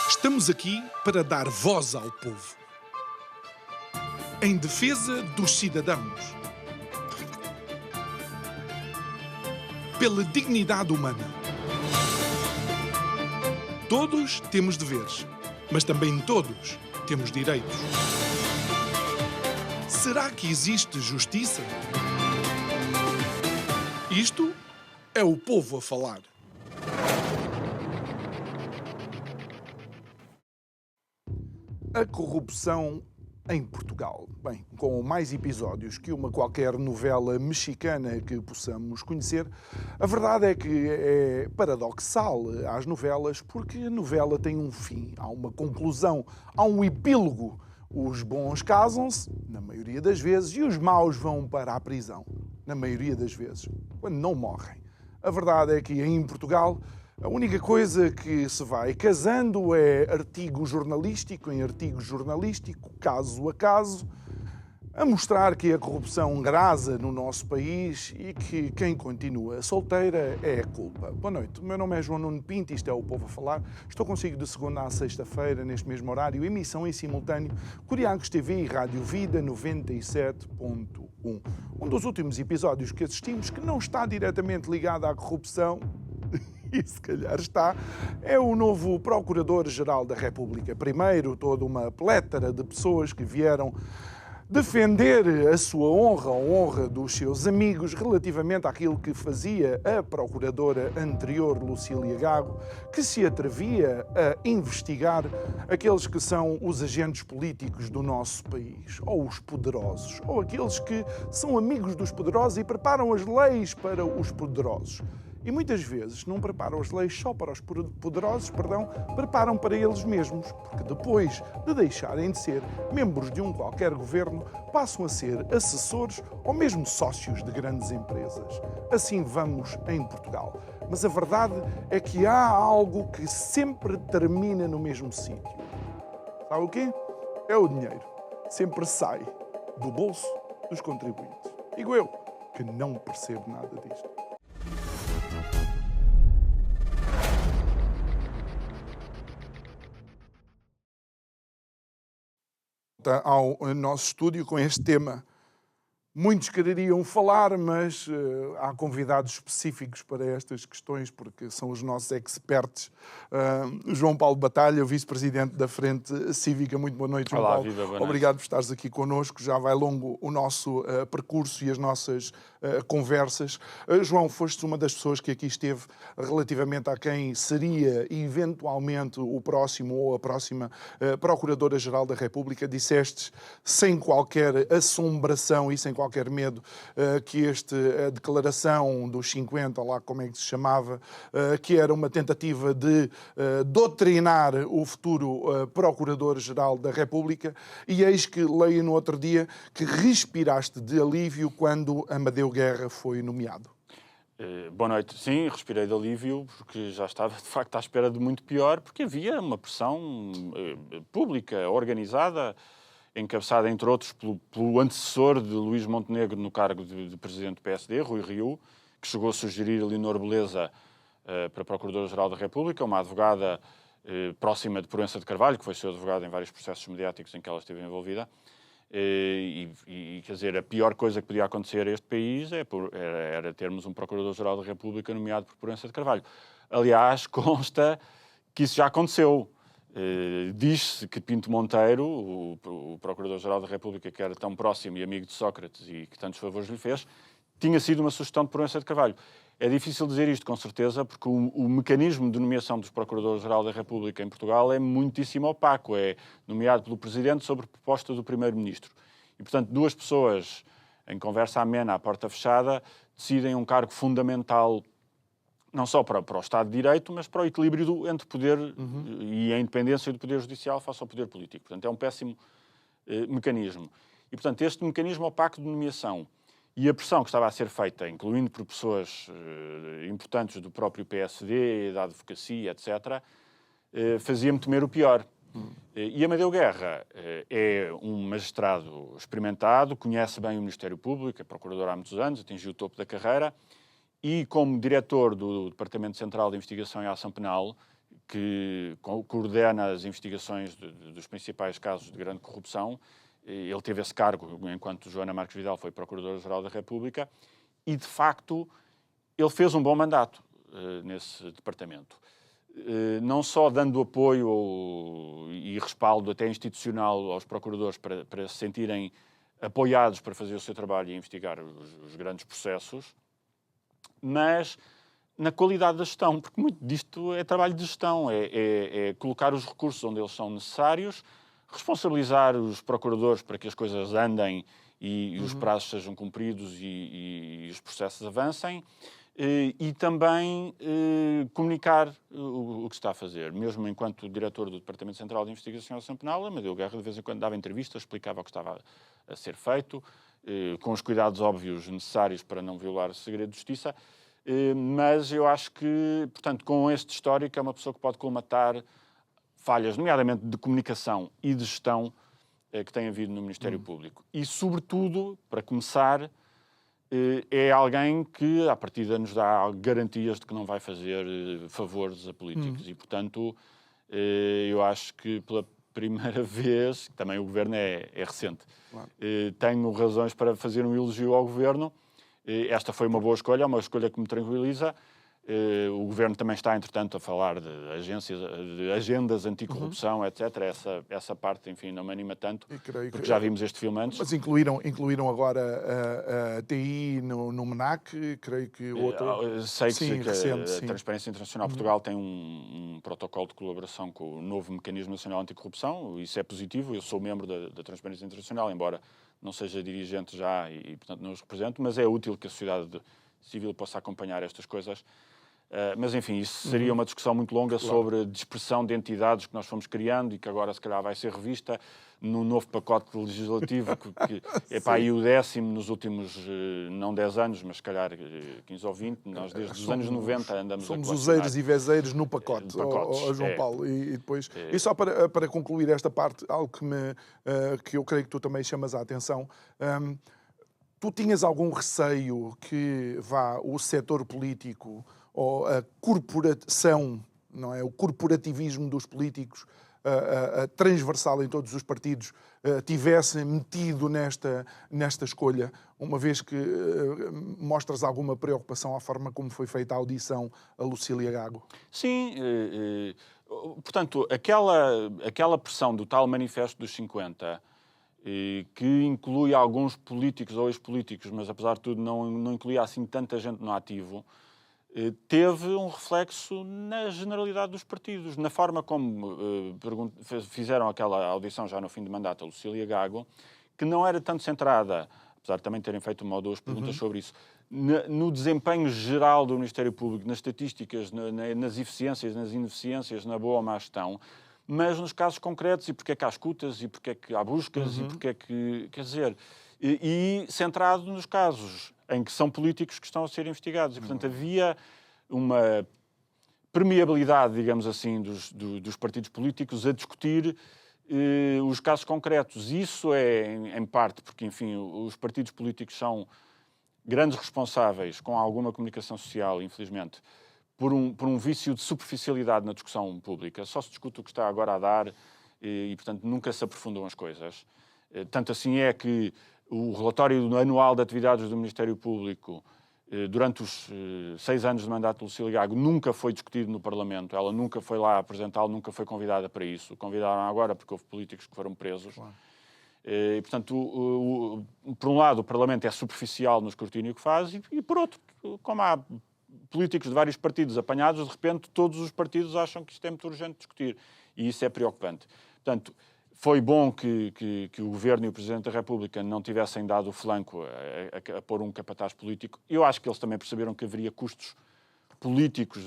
Estamos aqui para dar voz ao povo, em defesa dos cidadãos, pela dignidade humana. Todos temos deveres, mas também todos temos direitos. Será que existe justiça? Isto é o povo a falar. A corrupção em Portugal. Bem, com mais episódios que uma qualquer novela mexicana que possamos conhecer, a verdade é que é paradoxal às novelas, porque a novela tem um fim, há uma conclusão, há um epílogo. Os bons casam-se, na maioria das vezes, e os maus vão para a prisão, na maioria das vezes, quando não morrem. A verdade é que em Portugal a única coisa que se vai casando é artigo jornalístico em artigo jornalístico, caso a caso, a mostrar que a corrupção grasa no nosso país e que quem continua solteira é a culpa. Boa noite, o meu nome é João Nuno Pinto e isto é o Povo a Falar. Estou consigo de segunda à sexta-feira, neste mesmo horário, emissão em simultâneo, Curiancos TV e Rádio Vida 97.1. Um dos últimos episódios que assistimos, que não está diretamente ligado à corrupção, e se calhar está, é o novo Procurador-Geral da República. Primeiro, toda uma plétora de pessoas que vieram defender a sua honra, a honra dos seus amigos, relativamente àquilo que fazia a Procuradora anterior, Lucília Gago, que se atrevia a investigar aqueles que são os agentes políticos do nosso país, ou os poderosos, ou aqueles que são amigos dos poderosos e preparam as leis para os poderosos. E muitas vezes não preparam as leis só para os poderosos, preparam para eles mesmos, porque depois de deixarem de ser membros de um qualquer governo, passam a ser assessores ou mesmo sócios de grandes empresas. Assim vamos em Portugal. Mas a verdade é que há algo que sempre termina no mesmo sítio. Sabe o quê? É o dinheiro. Sempre sai do bolso dos contribuintes. Digo eu, que não percebo nada disto. Ao nosso estúdio com este tema. Muitos quereriam falar, mas há convidados específicos para estas questões, porque são os nossos experts. João Paulo Batalha, o vice-presidente da Frente Cívica. Muito boa noite, João Olá, Paulo. viva, boa noite. Obrigado por estares aqui connosco. Já vai longo o nosso percurso e as nossas conversas. João, foste uma das pessoas que aqui esteve relativamente a quem seria eventualmente o próximo ou a próxima Procuradora-Geral da República. Disseste, sem qualquer assombração e sem qualquer medo, que a declaração dos 50, lá como é que se chamava, que era uma tentativa de doutrinar o futuro Procurador-Geral da República, e eis que leio no outro dia que respiraste de alívio quando Amadeu Guerra foi nomeado. Boa noite. Sim, respirei de alívio, porque já estava, de facto, à espera de muito pior, porque havia uma pressão pública, organizada, encabeçada, entre outros, pelo antecessor de Luís Montenegro no cargo de presidente do PSD, Rui Rio, que chegou a sugerir a Leonor Beleza para Procurador-Geral da República, uma advogada próxima de Proença de Carvalho, que foi seu advogado em vários processos mediáticos em que ela esteve envolvida. Quer dizer, a pior coisa que podia acontecer a este país era termos um Procurador-Geral da República nomeado por Proença de Carvalho. Aliás, consta que isso já aconteceu. Diz-se que Pinto Monteiro, o Procurador-Geral da República, que era tão próximo e amigo de Sócrates e que tantos favores lhe fez, tinha sido uma sugestão de Proença de Carvalho. É difícil dizer isto com certeza, porque o mecanismo de nomeação dos Procuradores-Geral da República em Portugal é muitíssimo opaco. É nomeado pelo Presidente sobre proposta do Primeiro-Ministro. E, portanto, duas pessoas em conversa amena, à porta fechada, decidem um cargo fundamental não só para o Estado de Direito, mas para o equilíbrio entre poder e a independência do Poder Judicial face ao Poder Político. Portanto, é um péssimo mecanismo. E, portanto, este mecanismo opaco de nomeação e a pressão que estava a ser feita, incluindo por pessoas importantes do próprio PSD, da advocacia, etc., fazia-me temer o pior. E Amadeu Guerra é um magistrado experimentado, conhece bem o Ministério Público, é procurador há muitos anos, atingiu o topo da carreira, e como diretor do Departamento Central de Investigação e Ação Penal, que coordena as investigações dos principais casos de grande corrupção. Ele teve esse cargo enquanto Joana Marques Vidal foi Procuradora-Geral da República e, de facto, ele fez um bom mandato nesse departamento. Não só dando apoio e respaldo até institucional aos procuradores para se sentirem apoiados para fazer o seu trabalho e investigar os grandes processos, mas na qualidade da gestão, porque muito disto é trabalho de gestão, é colocar os recursos onde eles são necessários, responsabilizar os procuradores para que as coisas andem e os prazos sejam cumpridos e os processos avancem, e também comunicar o que se está a fazer. Mesmo enquanto diretor do Departamento Central de Investigação e Ação Penal, Amadeu Guerra de vez em quando dava entrevistas, explicava o que estava a ser feito, com os cuidados óbvios necessários para não violar o segredo de justiça, mas eu acho que, portanto, com este histórico é uma pessoa que pode colmatar falhas, nomeadamente de comunicação e de gestão, que tem havido no Ministério Público. E, sobretudo, para começar, é alguém que, à partida, nos dá garantias de que não vai fazer favores a políticos. E, portanto, eu acho que pela primeira vez, também o Governo é recente, claro, tenho razões para fazer um elogio ao Governo. Esta foi uma boa escolha, uma escolha que me tranquiliza. O Governo também está, entretanto, a falar de agendas anticorrupção, etc. Essa parte, enfim, não me anima tanto, porque já vimos este filme antes. Mas incluíram agora a TI no MENAC, creio que outro... Sei que a Transparência Internacional Portugal tem um protocolo de colaboração com o novo Mecanismo Nacional Anticorrupção. Isso é positivo. Eu sou membro da Transparência Internacional, embora não seja dirigente já e portanto, não os represento, mas é útil que a sociedade civil possa acompanhar estas coisas. Mas, enfim, isso seria uma discussão muito longa sobre a dispersão de entidades que nós fomos criando e que agora, se calhar, vai ser revista num novo pacote legislativo que é para aí o 10º nos últimos, não 10 anos, mas se calhar 15 ou 20. Nós, desde os anos 90, andamos a somos useiros e vezeiros no pacote, João Paulo. E depois, e só para concluir esta parte, algo que eu creio que tu também chamas a atenção... Tu tinhas algum receio que o setor político ou a corporação, não é, o corporativismo dos políticos, transversal em todos os partidos, tivesse metido nesta escolha, uma vez que mostras alguma preocupação à forma como foi feita a audição a Lucília Gago? Sim, portanto, aquela pressão do tal Manifesto dos 50... que inclui alguns políticos ou ex-políticos, mas apesar de tudo não incluía assim tanta gente no ativo, teve um reflexo na generalidade dos partidos, na forma como fizeram aquela audição já no fim de mandato a Lucília Gago, que não era tanto centrada, apesar de também terem feito uma ou duas perguntas sobre isso, no desempenho geral do Ministério Público, nas estatísticas, nas eficiências, nas ineficiências, na boa ou má gestão, mas nos casos concretos, e porque é que há escutas, e porque é que há buscas, e porque é que... Quer dizer, e centrado nos casos em que são políticos que estão a ser investigados. E, portanto, havia uma permeabilidade, digamos assim, dos partidos políticos a discutir os casos concretos. Isso é, em parte, porque, enfim, os partidos políticos são grandes responsáveis, com alguma comunicação social, infelizmente, por um vício de superficialidade na discussão pública. Só se discute o que está agora a dar e, portanto, nunca se aprofundam as coisas. Tanto assim é que o relatório anual de atividades do Ministério Público, durante os 6 anos de mandato de Lucília Gago, nunca foi discutido no Parlamento. Ela nunca foi lá apresentá-lo, nunca foi convidada para isso. Convidaram agora porque houve políticos que foram presos. Claro. E, portanto, por um lado, o Parlamento é superficial no escrutínio que faz e por outro, como há políticos de vários partidos apanhados, de repente todos os partidos acham que isto é muito urgente discutir. E isso é preocupante. Portanto, foi bom que o Governo e o Presidente da República não tivessem dado o flanco a pôr um capataz político. Eu acho que eles também perceberam que haveria custos políticos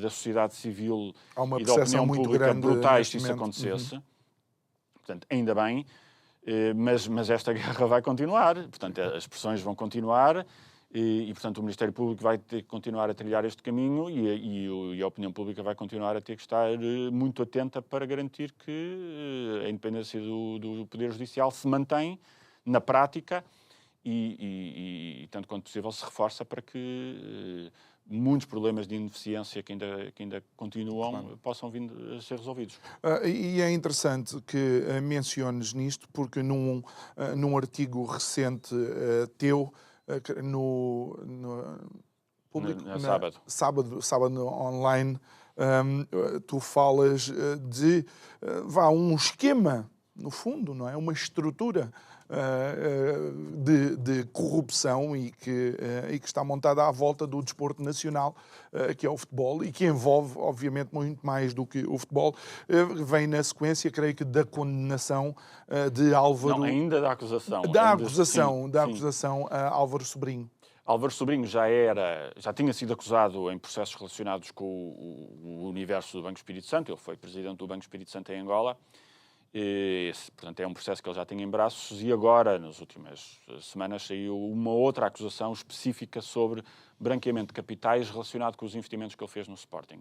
da sociedade civil e da opinião pública brutais se isso acontecesse. Portanto, ainda bem, mas esta guerra vai continuar. Portanto, as pressões vão continuar. E, portanto, o Ministério Público vai ter que continuar a trilhar este caminho e a opinião pública vai continuar a ter que estar muito atenta para garantir que a independência do Poder Judicial se mantém na prática e tanto quanto possível, se reforça para que muitos problemas de ineficiência que ainda continuam possam vir a ser resolvidos. E é interessante que menciones nisto, porque num artigo recente teu, no público, sábado online, tu falas de um esquema, no fundo, não é? Uma estrutura de corrupção e que está montada à volta do desporto nacional, que é o futebol, e que envolve, obviamente, muito mais do que o futebol. Vem na sequência, creio que, da condenação de Álvaro... Não, ainda da acusação. Da acusação a Álvaro Sobrinho. Álvaro Sobrinho já tinha sido acusado em processos relacionados com o universo do Banco Espírito Santo. Ele foi presidente do Banco Espírito Santo em Angola. Portanto, é um processo que ele já tinha em braços, e agora, nas últimas semanas, saiu uma outra acusação específica sobre branqueamento de capitais relacionado com os investimentos que ele fez no Sporting.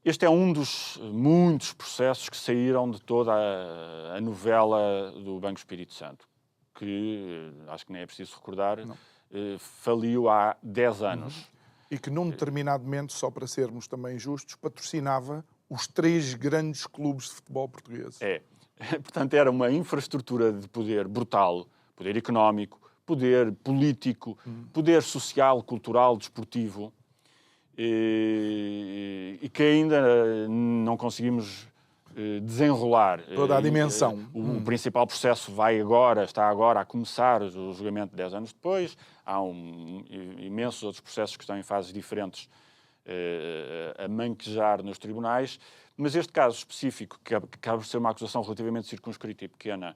Este é um dos muitos processos que saíram de toda a novela do Banco Espírito Santo, que, acho que nem é preciso recordar, faliu há 10 anos. E que, num determinado momento, só para sermos também justos, patrocinava os 3 grandes clubes de futebol portugueses. Portanto, era uma infraestrutura de poder brutal, poder económico, poder político, poder social, cultural, desportivo, e que ainda não conseguimos desenrolar. Toda a dimensão. O principal processo está agora a começar, o julgamento 10 anos depois. Há imensos outros processos que estão em fases diferentes a manquejar nos tribunais, mas este caso específico, que acaba por ser uma acusação relativamente circunscrita e pequena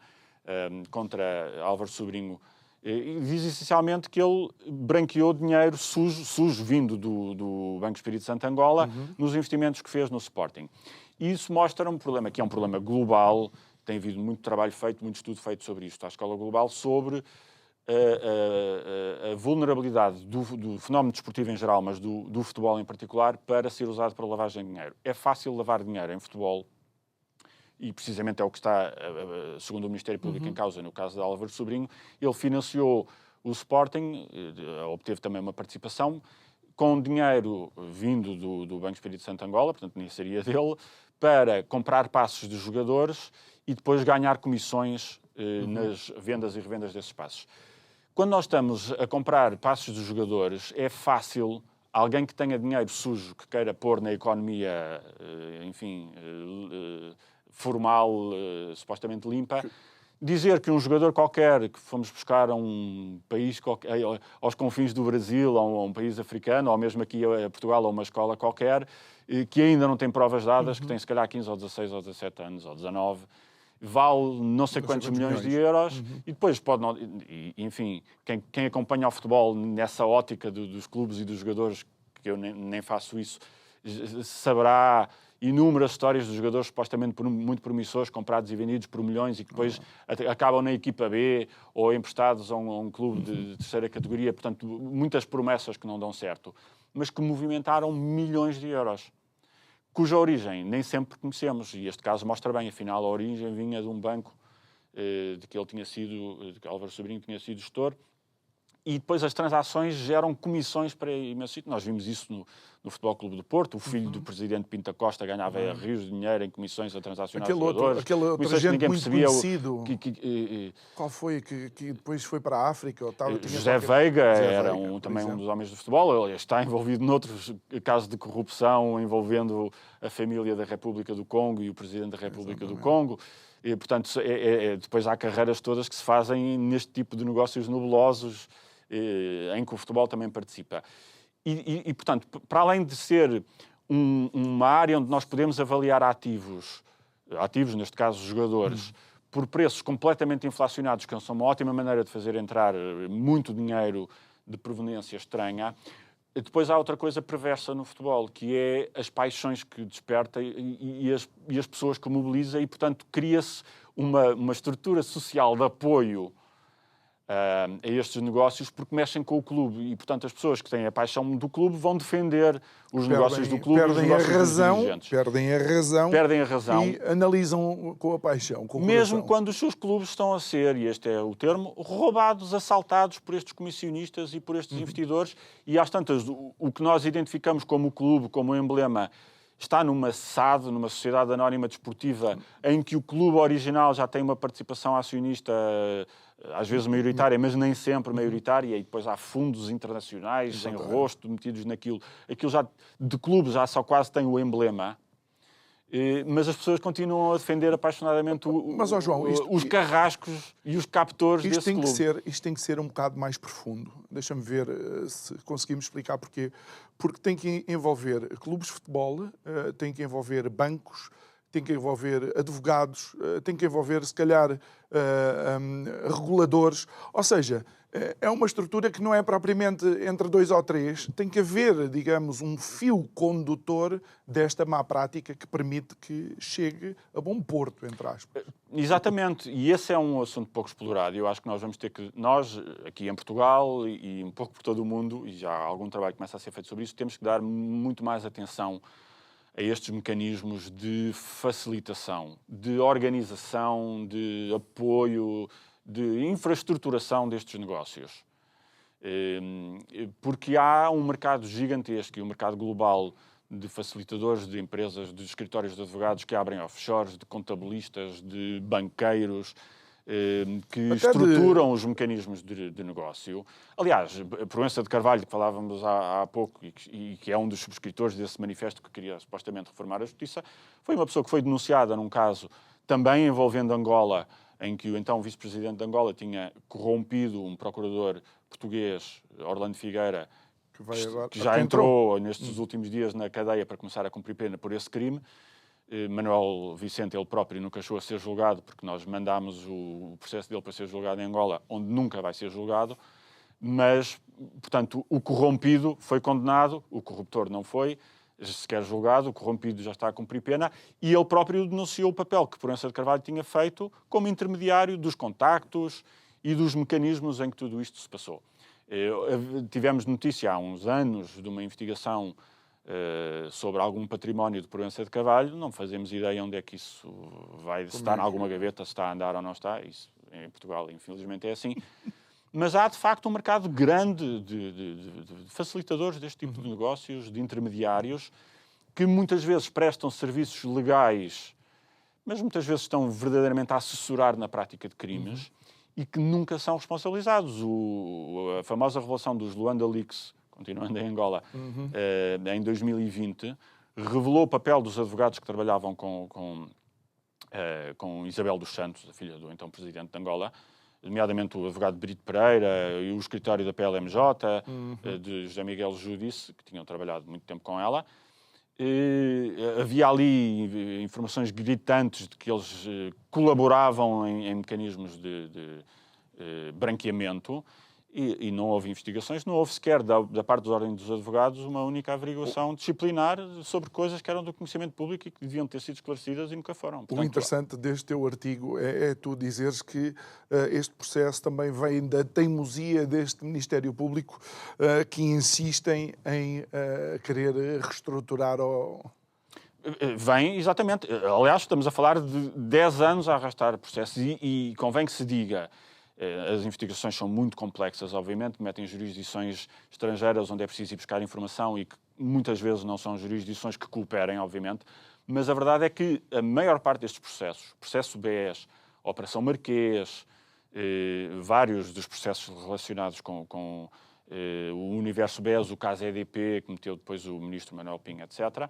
contra Álvaro Sobrinho, diz essencialmente que ele branqueou dinheiro sujo vindo do Banco Espírito Santo Angola nos investimentos que fez no Sporting. E isso mostra um problema, que é um problema global. Tem havido muito trabalho feito, muito estudo feito sobre isto à escala global, sobre a vulnerabilidade do fenómeno desportivo em geral, mas do futebol em particular, para ser usado para lavagem de dinheiro. É fácil lavar dinheiro em futebol, e precisamente é o que está, segundo o Ministério Público, em causa no caso de Álvaro Sobrinho. Ele financiou o Sporting, obteve também uma participação, com dinheiro vindo do Banco Espírito Santo Angola, portanto nem seria dele, para comprar passos de jogadores e depois ganhar comissões nas vendas e revendas desses passos. Quando nós estamos a comprar passos de jogadores, é fácil alguém que tenha dinheiro sujo, que queira pôr na economia, formal, supostamente limpa, dizer que um jogador qualquer que fomos buscar a um país qualquer, aos confins do Brasil, ou a um país africano, ou mesmo aqui a Portugal, ou uma escola qualquer, que ainda não tem provas dadas, que tem se calhar 15 ou 16 ou 17 anos, ou 19, vale não sei quantos milhões de euros, e depois pode não... Enfim, quem acompanha o futebol nessa ótica dos clubes e dos jogadores, que eu nem faço isso, saberá inúmeras histórias de jogadores supostamente muito promissores, comprados e vendidos por milhões e que depois acabam na equipa B ou emprestados a um clube de terceira categoria. Portanto, muitas promessas que não dão certo, mas que movimentaram milhões de euros, cuja origem nem sempre conhecemos. E este caso mostra bem, afinal, a origem vinha de um banco de que Álvaro Sobrinho tinha sido gestor. E depois as transações geram comissões para imenso sítio. Nós vimos isso no Futebol Clube do Porto. O filho do presidente Pinto da Costa ganhava rios de dinheiro em comissões a transacionar jogadores. Aquele outro agente muito conhecido. Qual foi que depois foi para a África? José Veiga era também um dos homens do futebol. Ele está envolvido noutros casos de corrupção envolvendo a família da República do Congo e o presidente da República do Congo. E, portanto, depois há carreiras todas que se fazem neste tipo de negócios nebulosos, em que o futebol também participa. E, portanto, para além de ser uma área onde nós podemos avaliar ativos, neste caso jogadores, por preços completamente inflacionados, que são uma ótima maneira de fazer entrar muito dinheiro de proveniência estranha, depois há outra coisa perversa no futebol, que é as paixões que desperta e as pessoas que mobiliza, e, portanto, cria-se uma estrutura social de apoio a estes negócios porque mexem com o clube e, portanto, as pessoas que têm a paixão do clube vão defender os negócios do clube e os negócios dos dirigentes. Perdem a razão e analisam com a paixão, com o mesmo coração. Quando os seus clubes estão a ser, e este é o termo, roubados, assaltados por estes comissionistas e por estes investidores, e às tantas, o que nós identificamos como o clube, como o emblema, está numa SAD, numa Sociedade Anónima Desportiva, em que o clube original já tem uma participação acionista, às vezes maioritária, mas nem sempre maioritária, e depois há fundos internacionais sem rosto metidos naquilo. Aquilo já, de clube, já só quase tem o emblema. Mas as pessoas continuam a defender apaixonadamente os carrascos e os captores desse clube. Isto tem que ser um bocado mais profundo. Deixa-me ver se conseguimos explicar porquê. Porque tem que envolver clubes de futebol, tem que envolver bancos, tem que envolver advogados, tem que envolver, se calhar, reguladores. Ou seja, é uma estrutura que não é propriamente entre 2 ou 3. Tem que haver, digamos, um fio condutor desta má prática que permite que chegue a bom porto, entre aspas. Exatamente. E esse é um assunto pouco explorado. Eu acho que nós vamos ter que... Nós, aqui em Portugal e um pouco por todo o mundo, e já há algum trabalho que começa a ser feito sobre isso, temos que dar muito mais atenção a estes mecanismos de facilitação, de organização, de apoio, de infraestrutturação destes negócios. Porque há um mercado gigantesco e um mercado global de facilitadores, de empresas, de escritórios de advogados que abrem offshores, de contabilistas, de banqueiros, que estruturam os mecanismos de negócio. Aliás, a Proença de Carvalho, que falávamos há pouco e que é um dos subscritores desse manifesto que queria supostamente reformar a justiça, foi uma pessoa que foi denunciada num caso também envolvendo Angola, em que o então vice-presidente de Angola tinha corrompido um procurador português, Orlando Figueira, que já entrou nestes últimos dias na cadeia para começar a cumprir pena por esse crime. Manuel Vicente, ele próprio, nunca chegou a ser julgado, porque nós mandámos o processo dele para ser julgado em Angola, onde nunca vai ser julgado. Mas, portanto, o corrompido foi condenado, o corruptor não foi sequer julgado, o corrompido já está a cumprir pena, e ele próprio denunciou o papel que Proença de Carvalho tinha feito como intermediário dos contactos e dos mecanismos em que tudo isto se passou. Tivemos notícia há uns anos de uma investigação sobre algum património de Proença de Carvalho, não fazemos ideia onde é que isso vai, se está em alguma gaveta, se está a andar ou não está, isso em Portugal infelizmente é assim, mas há de facto um mercado grande de facilitadores deste tipo de negócios, de intermediários, que muitas vezes prestam serviços legais, mas muitas vezes estão verdadeiramente a assessorar na prática de crimes e que nunca são responsabilizados. A famosa revelação dos Luanda Leaks, continuando em Angola, em 2020, revelou o papel dos advogados que trabalhavam com Isabel dos Santos, a filha do então presidente de Angola, nomeadamente o advogado Brito Pereira e o escritório da PLMJ, de José Miguel Judice, que tinham trabalhado muito tempo com ela. Havia ali informações gritantes de que eles colaboravam em mecanismos de branqueamento. E não houve investigações, não houve sequer, da parte da Ordem dos Advogados, uma única averiguação disciplinar sobre coisas que eram do conhecimento público e que deviam ter sido esclarecidas e nunca foram. Portanto, o interessante deste teu artigo é tu dizeres que este processo também vem da teimosia deste Ministério Público que insistem em querer reestruturar o... Vem, exatamente. Aliás, estamos a falar de 10 anos a arrastar processos e convém que se diga... As investigações são muito complexas, obviamente, metem jurisdições estrangeiras onde é preciso ir buscar informação e que muitas vezes não são jurisdições que cooperem, obviamente, mas a verdade é que a maior parte destes processos, processo BES, Operação Marquês, vários dos processos relacionados com o universo BES, o caso EDP, que meteu depois o ministro Manuel Pinho, etc.,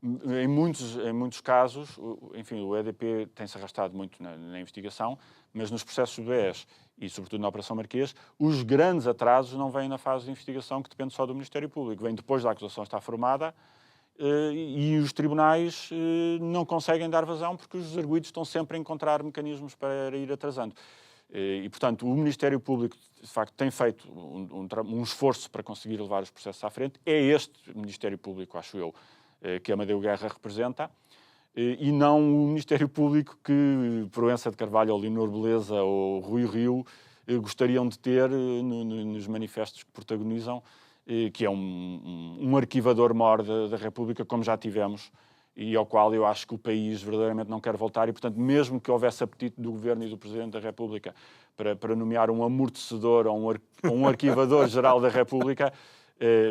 em muitos casos, enfim, o EDP tem-se arrastado muito na investigação, mas nos processos BES e, sobretudo, na Operação Marquês, os grandes atrasos não vêm na fase de investigação, que depende só do Ministério Público. Vem depois da acusação estar formada e os tribunais não conseguem dar vazão porque os arguidos estão sempre a encontrar mecanismos para ir atrasando. E, portanto, o Ministério Público, de facto, tem feito um esforço para conseguir levar os processos à frente. É este Ministério Público, acho eu, que Amadeu Guerra representa, e não o Ministério Público que Proença de Carvalho, ou Leonor Beleza, ou Rui Rio gostariam de ter nos manifestos que protagonizam, que é um arquivador-mor da República, como já tivemos, e ao qual eu acho que o país verdadeiramente não quer voltar. E, portanto, mesmo que houvesse apetite do Governo e do Presidente da República para nomear um amortecedor ou um arquivador-geral da República,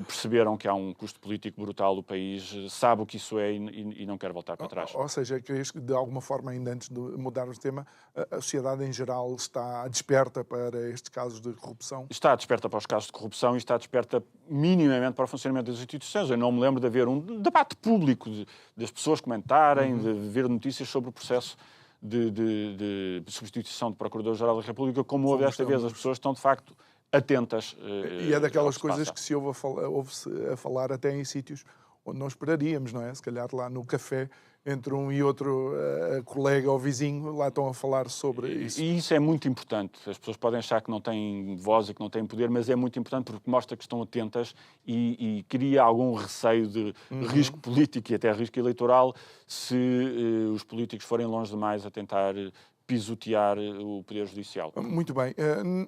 perceberam que há um custo político brutal. O país sabe o que isso é e não quer voltar para trás. Ou seja, creio que de alguma forma, ainda antes de mudarmos de tema, a sociedade em geral está desperta para estes casos de corrupção? Está desperta para os casos de corrupção e está desperta minimamente para o funcionamento das instituições. Eu não me lembro de haver um debate público, das pessoas comentarem, de ver notícias sobre o processo de substituição de Procurador-Geral da República, como houve desta vez. As pessoas estão, de facto, atentas. E é daquelas coisas que se ouve-se a falar até em sítios onde não esperaríamos, não é? Se calhar lá no café, entre um e outro colega ou vizinho, lá estão a falar sobre isso. E isso é muito importante. As pessoas podem achar que não têm voz e que não têm poder, mas é muito importante porque mostra que estão atentas e cria algum receio de risco político e até risco eleitoral se os políticos forem longe demais a tentar pisotear o Poder Judicial. Muito bem.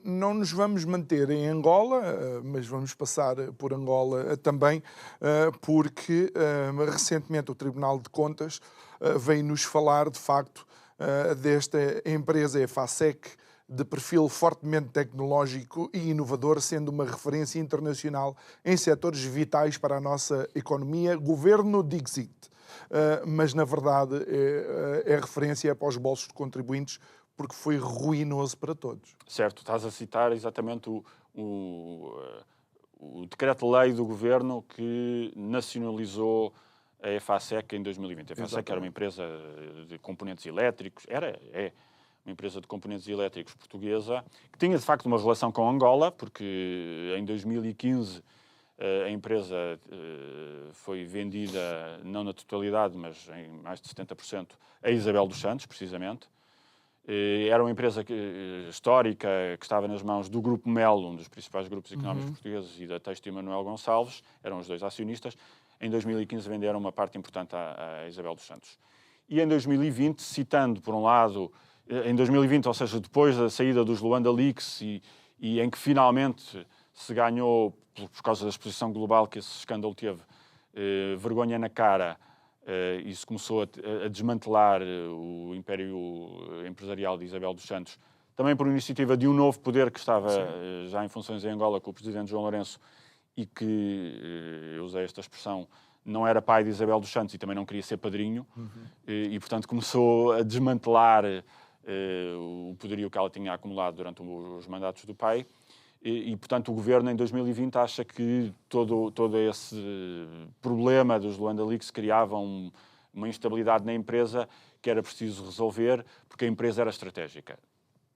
Não nos vamos manter em Angola, mas vamos passar por Angola também, porque recentemente o Tribunal de Contas veio-nos falar, de facto, desta empresa EFASEC, de perfil fortemente tecnológico e inovador, sendo uma referência internacional em setores vitais para a nossa economia. Governo Dixit. Mas, na verdade, é referência para os bolsos de contribuintes, porque foi ruinoso para todos. Certo, estás a citar exatamente o decreto-lei do Governo que nacionalizou a EFASEC em 2020. A EFASEC era uma empresa de componentes elétricos, é uma empresa de componentes elétricos portuguesa, que tinha, de facto, uma relação com Angola, porque em 2015... a empresa foi vendida, não na totalidade, mas em mais de 70%, a Isabel dos Santos, precisamente. Era uma empresa histórica que estava nas mãos do Grupo Melo, um dos principais grupos económicos portugueses, e da Têxtil Manuel Gonçalves, eram os dois acionistas. Em 2015 venderam uma parte importante à Isabel dos Santos. E em 2020, citando, por um lado, em 2020, ou seja, depois da saída dos Luanda Leaks e em que finalmente se ganhou, por causa da exposição global que esse escândalo teve, vergonha na cara, e se começou a desmantelar o império empresarial de Isabel dos Santos, também por iniciativa de um novo poder que estava já em funções em Angola, com o presidente João Lourenço, e que, eu usei esta expressão, não era pai de Isabel dos Santos e também não queria ser padrinho, e portanto começou a desmantelar o poderio que ela tinha acumulado durante os mandatos do pai. E, portanto, o Governo, em 2020, acha que todo esse problema dos Luanda Leaks criava uma instabilidade na empresa que era preciso resolver, porque a empresa era estratégica.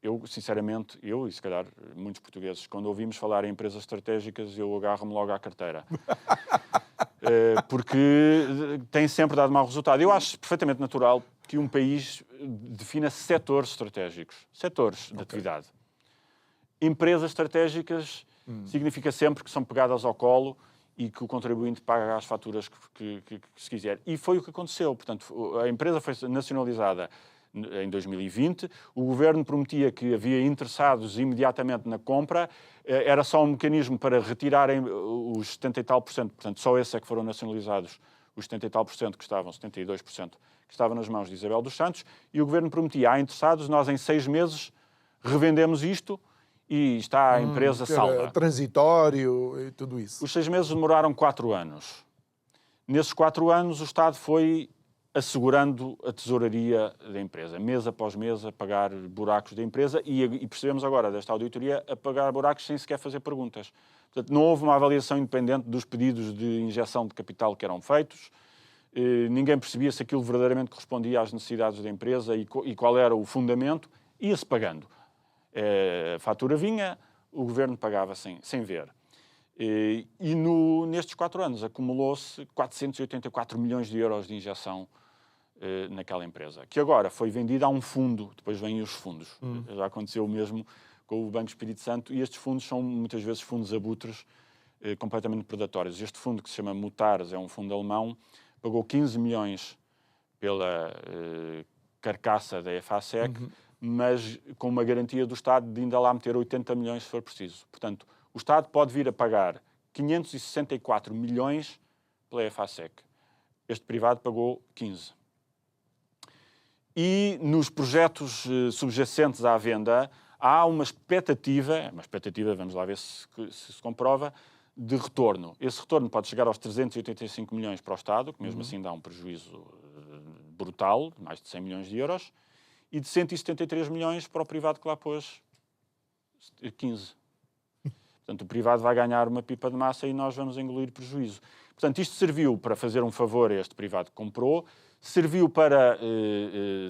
Eu, sinceramente, e se calhar muitos portugueses, quando ouvimos falar em empresas estratégicas, eu agarro-me logo à carteira. Porque tem sempre dado mau resultado. Eu acho perfeitamente natural que um país defina setores estratégicos, setores de atividade. Empresas estratégicas significa sempre que são pegadas ao colo e que o contribuinte paga as faturas que se quiser. E foi o que aconteceu. Portanto, a empresa foi nacionalizada em 2020. O Governo prometia que havia interessados imediatamente na compra. Era só um mecanismo para retirarem os 70 e tal %. Portanto, só esses é que foram nacionalizados, os 70 e tal % que estavam, 72%, que estavam nas mãos de Isabel dos Santos. E o Governo prometia, há interessados, nós em 6 meses revendemos isto e está a empresa salva. Transitório e tudo isso. Os 6 meses demoraram 4 anos. Nesses 4 anos, o Estado foi assegurando a tesouraria da empresa, mês após mês, a pagar buracos da empresa e percebemos agora, desta auditoria, a pagar buracos sem sequer fazer perguntas. Portanto, não houve uma avaliação independente dos pedidos de injeção de capital que eram feitos, ninguém percebia se aquilo verdadeiramente correspondia às necessidades da empresa e qual era o fundamento, ia-se pagando. A fatura vinha, o Governo pagava sem ver. Nestes 4 anos acumulou-se 484 milhões de euros de injeção naquela empresa, que agora foi vendida a um fundo, depois vêm os fundos. Já aconteceu o mesmo com o Banco Espírito Santo, e estes fundos são muitas vezes fundos abutres completamente predatórios. Este fundo, que se chama Mutares, é um fundo alemão, pagou 15 milhões pela carcaça da EFASEC, mas com uma garantia do Estado de ainda lá meter 80 milhões se for preciso. Portanto, o Estado pode vir a pagar 564 milhões pela EFASEC. Este privado pagou 15. E nos projetos subjacentes à venda há uma expectativa, vamos lá ver se comprova, de retorno. Esse retorno pode chegar aos 385 milhões para o Estado, que mesmo assim dá um prejuízo brutal, mais de 100 milhões de euros, e de 173 milhões para o privado que lá pôs 15. Portanto, o privado vai ganhar uma pipa de massa e nós vamos engolir prejuízo. Portanto, isto serviu para fazer um favor a este privado que comprou, serviu para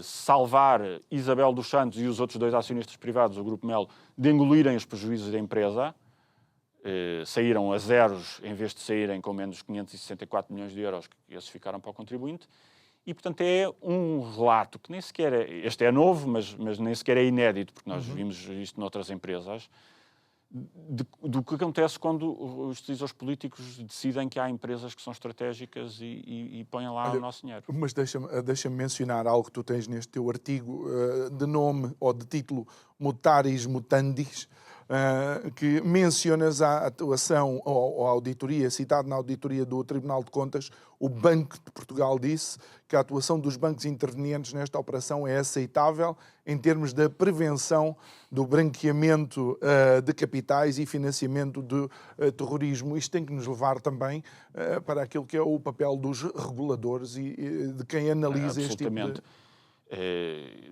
salvar Isabel dos Santos e os outros 2 acionistas privados, o Grupo Melo, de engolirem os prejuízos da empresa. Saíram a zeros em vez de saírem com menos 564 milhões de euros, que esses ficaram para o contribuinte. E, portanto, é um relato que nem sequer este é novo, mas nem sequer é inédito, porque nós vimos isto noutras empresas, do que acontece quando os decisores políticos decidem que há empresas que são estratégicas e põem lá o nosso dinheiro. Mas deixa-me mencionar algo que tu tens neste teu artigo de nome ou de título Mutaris Mutandis, que mencionas a atuação ou a auditoria, citado na auditoria do Tribunal de Contas, o Banco de Portugal disse que a atuação dos bancos intervenientes nesta operação é aceitável em termos da prevenção do branqueamento de capitais e financiamento do terrorismo. Isto tem que nos levar também para aquilo que é o papel dos reguladores e de quem analisa este tipo de...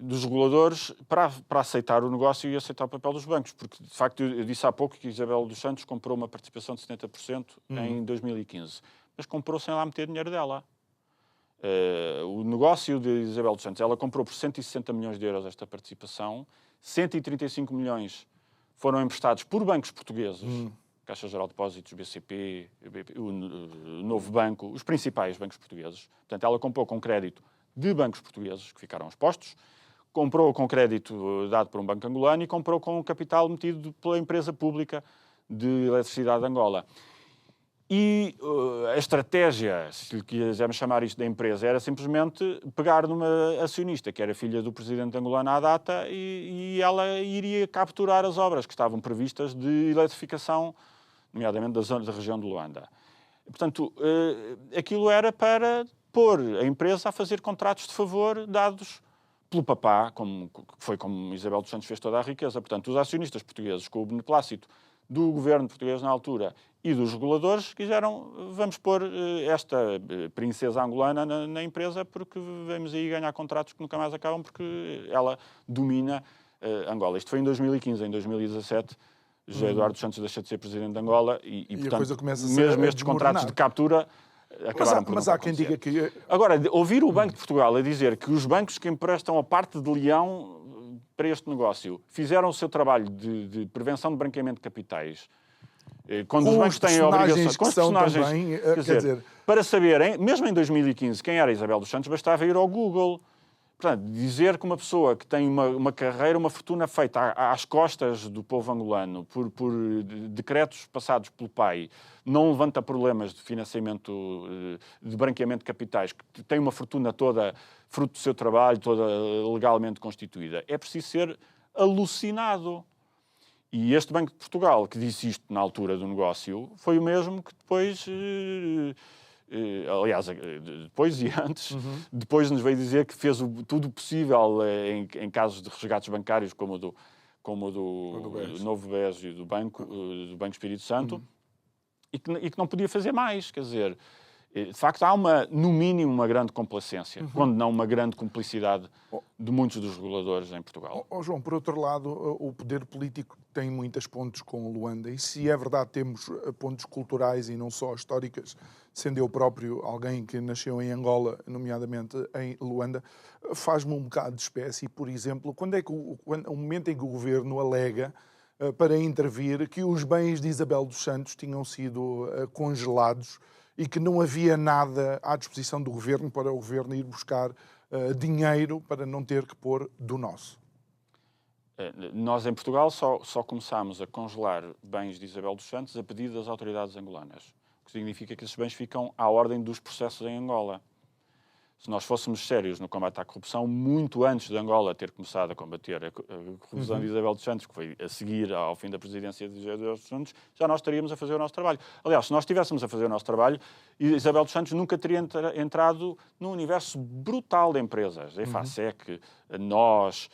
Dos reguladores para aceitar o negócio e aceitar o papel dos bancos, porque de facto eu disse há pouco que Isabel dos Santos comprou uma participação de 70% em 2015, mas comprou sem lá meter dinheiro dela. O negócio de Isabel dos Santos, ela comprou por 160 milhões de euros esta participação, 135 milhões foram emprestados por bancos portugueses, Caixa Geral de Depósitos, BCP, o Novo Banco, os principais bancos portugueses. Portanto, ela comprou com crédito de bancos portugueses que ficaram expostos, comprou com crédito dado por um banco angolano e comprou com capital metido pela empresa pública de eletricidade de Angola. E a estratégia, se lhe quisermos chamar isto da empresa, era simplesmente pegar numa acionista, que era filha do presidente angolano à data, e ela iria capturar as obras que estavam previstas de eletrificação, nomeadamente da região de Luanda. Portanto, aquilo era para pôr a empresa a fazer contratos de favor dados pelo papá, foi como Isabel dos Santos fez toda a riqueza. Portanto, os acionistas portugueses, com o beneplácito do governo português na altura e dos reguladores, quiseram, vamos pôr esta princesa angolana na empresa porque vamos aí ganhar contratos que nunca mais acabam porque ela domina Angola. Isto foi em 2015, em 2017... José Eduardo dos Santos deixa de ser presidente de Angola e portanto, a coisa começa a mesmo estes contratos de captura acabaram por não Mas há quem diga que... Agora, ouvir o Banco de Portugal a dizer que os bancos que emprestam a parte de leão para este negócio fizeram o seu trabalho de prevenção de branqueamento de capitais, quando os bancos têm a obrigação... Com os personagens também, quer dizer... Para saberem, mesmo em 2015, quem era Isabel dos Santos, bastava ir ao Google. Portanto, dizer que uma pessoa que tem uma carreira, uma fortuna feita às costas do povo angolano por decretos passados pelo pai, não levanta problemas de financiamento, de branqueamento de capitais, que tem uma fortuna toda fruto do seu trabalho, toda legalmente constituída. É preciso ser alucinado. E este Banco de Portugal, que disse isto na altura do negócio, foi o mesmo que depois... aliás, depois e antes, depois nos veio dizer que fez tudo possível em casos de resgates bancários como o do Novo BES e do Banco Espírito Santo, e que não podia fazer mais. Quer dizer, de facto, há no mínimo uma grande complacência, quando não uma grande cumplicidade de muitos dos reguladores em Portugal. João, por outro lado, o poder político tem muitas pontes com Luanda, e se é verdade temos pontes culturais e não só históricas, sendo eu próprio alguém que nasceu em Angola, nomeadamente em Luanda, faz-me um bocado de espécie. Por exemplo, quando é que o momento em que o governo alega para intervir que os bens de Isabel dos Santos tinham sido congelados e que não havia nada à disposição do governo para o governo ir buscar dinheiro para não ter que pôr do nosso? Nós, em Portugal, só começámos a congelar bens de Isabel dos Santos a pedido das autoridades angolanas, o que significa que esses bens ficam à ordem dos processos em Angola. se nós fôssemos sérios no combate à corrupção, muito antes de Angola ter começado a combater a corrupção de Isabel dos Santos, que foi a seguir ao fim da presidência de Isabel dos Santos, já nós estaríamos a fazer o nosso trabalho. Aliás, se nós estivéssemos a fazer o nosso trabalho, Isabel dos Santos nunca teria entrado num universo brutal de empresas. A EFASEC, nós,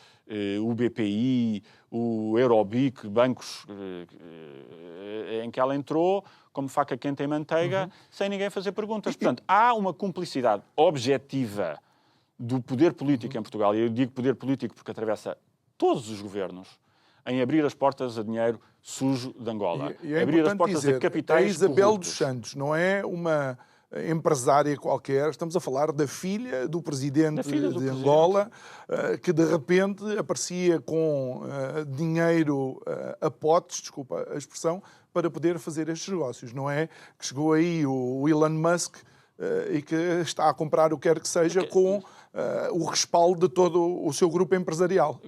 o BPI, o Eurobic, bancos em que ela entrou como faca quente em manteiga, sem ninguém fazer perguntas. Portanto, há uma cumplicidade objetiva do poder político em Portugal, e eu digo poder político porque atravessa todos os governos, em abrir as portas a dinheiro sujo de Angola. E é abrir as portas dizer, a capitais a Isabel corruptos. dos Santos não é uma empresária qualquer, estamos a falar da filha do presidente de Angola, que de repente aparecia com dinheiro a potes, desculpa a expressão, para poder fazer estes negócios. Não é que chegou aí o Elon Musk e que está a comprar o que quer que seja com o respaldo de todo o seu grupo empresarial.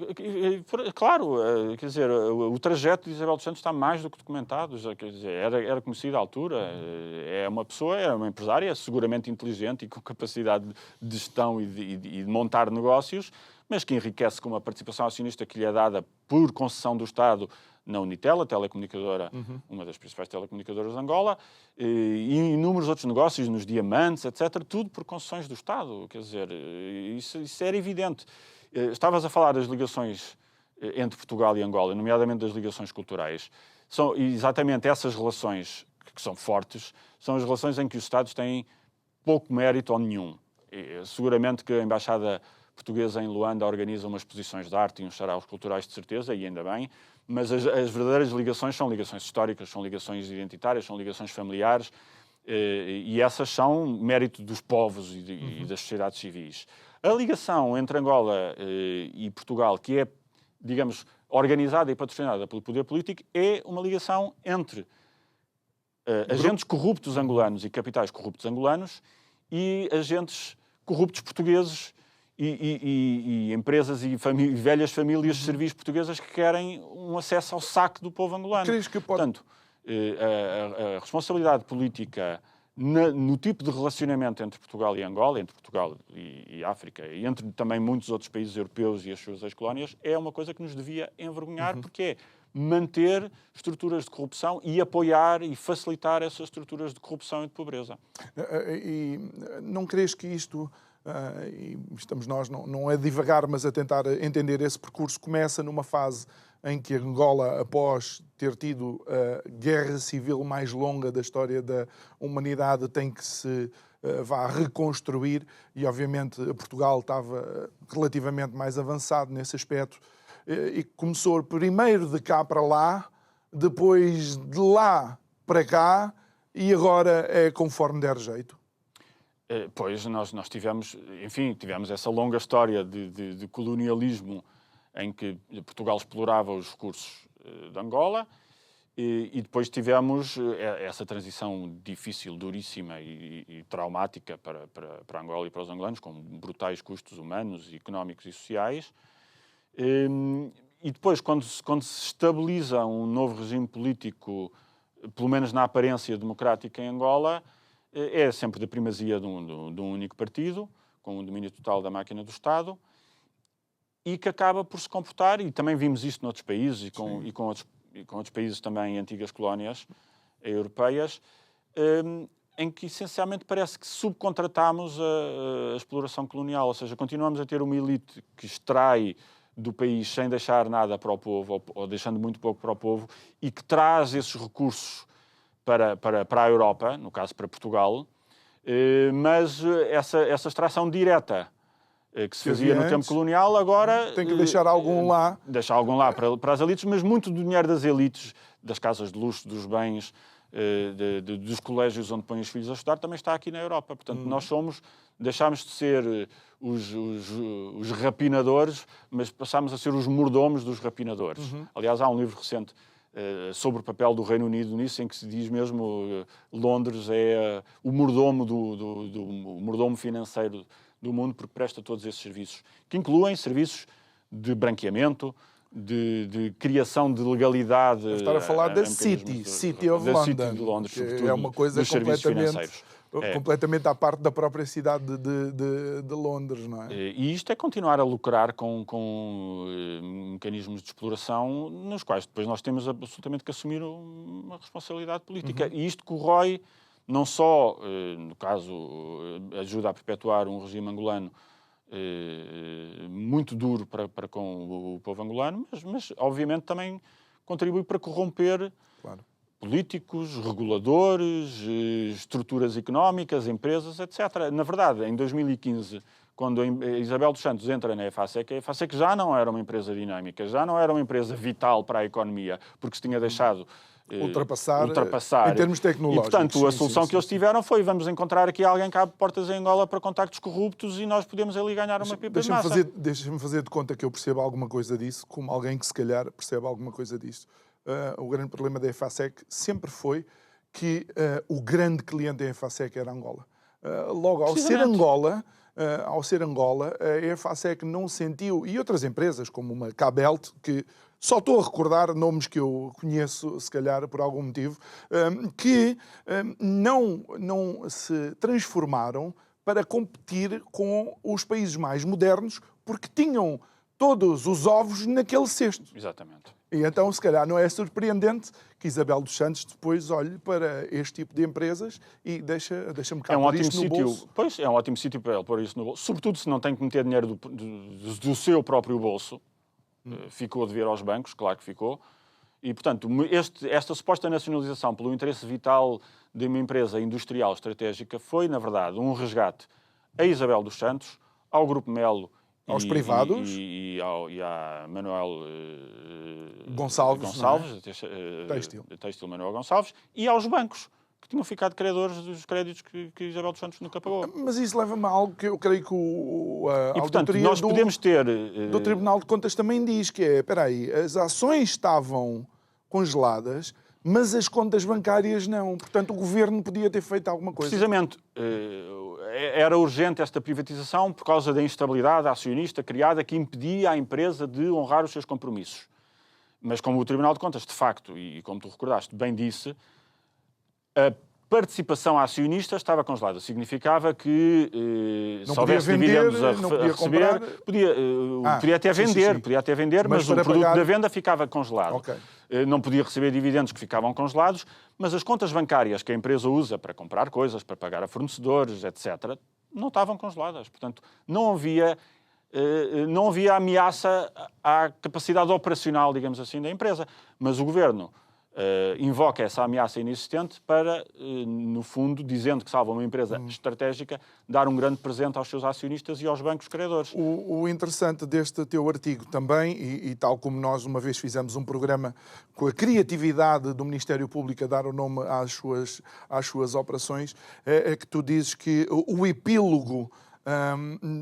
Claro, quer dizer, o trajeto de Isabel dos Santos está mais do que documentado. Quer dizer, era conhecido à altura. É uma pessoa, é uma empresária seguramente inteligente e com capacidade de gestão e de montar negócios, mas que enriquece com uma participação acionista que lhe é dada por concessão do Estado na Unitel, a telecomunicadora, uma das principais telecomunicadoras de Angola, e inúmeros outros negócios, nos diamantes, etc., tudo por concessões do Estado. Quer dizer, isso era evidente. Estavas a falar das ligações entre Portugal e Angola, nomeadamente das ligações culturais. São exatamente essas relações que são fortes, são as relações em que os Estados têm pouco mérito ou nenhum. Seguramente que a Embaixada Portuguesa em Luanda organiza umas exposições de arte e uns saraus culturais de certeza, e ainda bem, mas as verdadeiras ligações são ligações históricas, são ligações identitárias, são ligações familiares, e essas são mérito dos povos e das sociedades civis. A ligação entre Angola e Portugal, que é, digamos, organizada e patrocinada pelo poder político, é uma ligação entre agentes corruptos angolanos e capitais corruptos angolanos e agentes corruptos portugueses e empresas e velhas famílias de serviços portuguesas que querem um acesso ao saque do povo angolano. Portanto, a responsabilidade política no tipo de relacionamento entre Portugal e Angola, entre Portugal e África, e entre também muitos outros países europeus e as suas ex-colónias, é uma coisa que nos devia envergonhar, porque é manter estruturas de corrupção e apoiar e facilitar essas estruturas de corrupção e de pobreza. E não crees que isto... e estamos nós, não é divagar, mas a tentar entender esse percurso, começa numa fase em que Angola, após ter tido a guerra civil mais longa da história da humanidade, tem que se reconstruir, e obviamente Portugal estava relativamente mais avançado nesse aspecto, e começou primeiro de cá para lá, depois de lá para cá, e agora é conforme der jeito. Pois, nós tivemos essa longa história de colonialismo em que Portugal explorava os recursos de Angola, e depois tivemos essa transição difícil, duríssima e traumática para Angola e para os angolanos, com brutais custos humanos, económicos e sociais. E depois, quando se estabiliza um novo regime político, pelo menos na aparência democrática em Angola, é sempre da primazia de um único partido, com o domínio total da máquina do Estado, e que acaba por se comportar, e também vimos isto noutros países, e com outros países também, antigas colónias europeias, em que essencialmente parece que subcontratamos a exploração colonial, ou seja, continuamos a ter uma elite que extrai do país sem deixar nada para o povo, ou deixando muito pouco para o povo, e que traz esses recursos para a Europa, no caso para Portugal, mas essa extração direta que se fazia no tempo colonial, agora... Tem que deixar algum lá. Deixar algum lá para as elites, mas muito do dinheiro das elites, das casas de luxo, dos bens, dos colégios onde põem os filhos a estudar, também está aqui na Europa. Portanto, nós deixámos de ser os rapinadores, mas passámos a ser os mordomos dos rapinadores. Aliás, há um livro recente sobre o papel do Reino Unido nisso, em que se diz mesmo Londres é o mordomo o mordomo financeiro do mundo, porque presta todos esses serviços, que incluem serviços de branqueamento, de criação de legalidade. Estar a falar da City of London, de Londres, que é uma coisa completamente completamente à parte da própria cidade de Londres, não é? E isto é continuar a lucrar com mecanismos de exploração nos quais depois nós temos absolutamente que assumir uma responsabilidade política. E isto corrói não só, no caso, ajuda a perpetuar um regime angolano muito duro para com o povo angolano, mas obviamente também contribui para corromper políticos, reguladores, estruturas económicas, empresas, etc. Na verdade, em 2015, quando a Isabel dos Santos entra na EFASEC, a EFASEC já não era uma empresa dinâmica, já não era uma empresa vital para a economia, porque se tinha deixado ultrapassar em termos tecnológicos. E, portanto, a solução que eles tiveram foi: vamos encontrar aqui alguém que abre portas em Angola para contactos corruptos e nós podemos ali ganhar uma pipa de massa. Deixa-me fazer de conta que eu percebo alguma coisa disso, como alguém que se calhar percebe alguma coisa disso. O grande problema da EFASEC sempre foi que o grande cliente da EFASEC era Angola. Logo, ao ser Angola, a EFASEC não sentiu, e outras empresas, como uma Cabelt, que só estou a recordar nomes que eu conheço, se calhar, por algum motivo, que não se transformaram para competir com os países mais modernos, porque tinham todos os ovos naquele cesto. Exatamente. E então, se calhar, não é surpreendente que Isabel dos Santos depois olhe para este tipo de empresas e deixa-me cá pôr isto no bolso. Pois, é um ótimo sítio para ele pôr isso no bolso. Sobretudo se não tem que meter dinheiro do seu próprio bolso. Ficou a dever aos bancos, claro que ficou. E, portanto, esta suposta nacionalização pelo interesse vital de uma empresa industrial estratégica foi, na verdade, um resgate a Isabel dos Santos, ao Grupo Melo, aos privados e a Manuel Gonçalves Têxtil Manuel Gonçalves, e aos bancos, que tinham ficado credores dos créditos que Isabel dos Santos nunca pagou. Mas isso leva-me a algo que eu creio que a portanto, nós podemos ter do Tribunal de Contas também diz, que é: espera aí, as ações estavam congeladas, mas as contas bancárias não. Portanto, o Governo podia ter feito alguma coisa. Precisamente. Era urgente esta privatização por causa da instabilidade acionista criada que impedia a empresa de honrar os seus compromissos. Mas como o Tribunal de Contas, de facto, e como tu recordaste, bem disse, a participação acionista estava congelada. Significava que se houvesse dividendos a receber, podia até vender, mas o produto da venda ficava congelado. Okay. Não podia receber dividendos, que ficavam congelados, mas as contas bancárias que a empresa usa para comprar coisas, para pagar a fornecedores, etc., não estavam congeladas. Portanto, não havia ameaça à capacidade operacional, digamos assim, da empresa. Mas o Governo invoca essa ameaça inexistente para, no fundo, dizendo que salva uma empresa estratégica, dar um grande presente aos seus acionistas e aos bancos credores. O interessante deste teu artigo também, e tal como nós uma vez fizemos um programa com a criatividade do Ministério Público a dar o nome às suas operações, é que tu dizes que o epílogo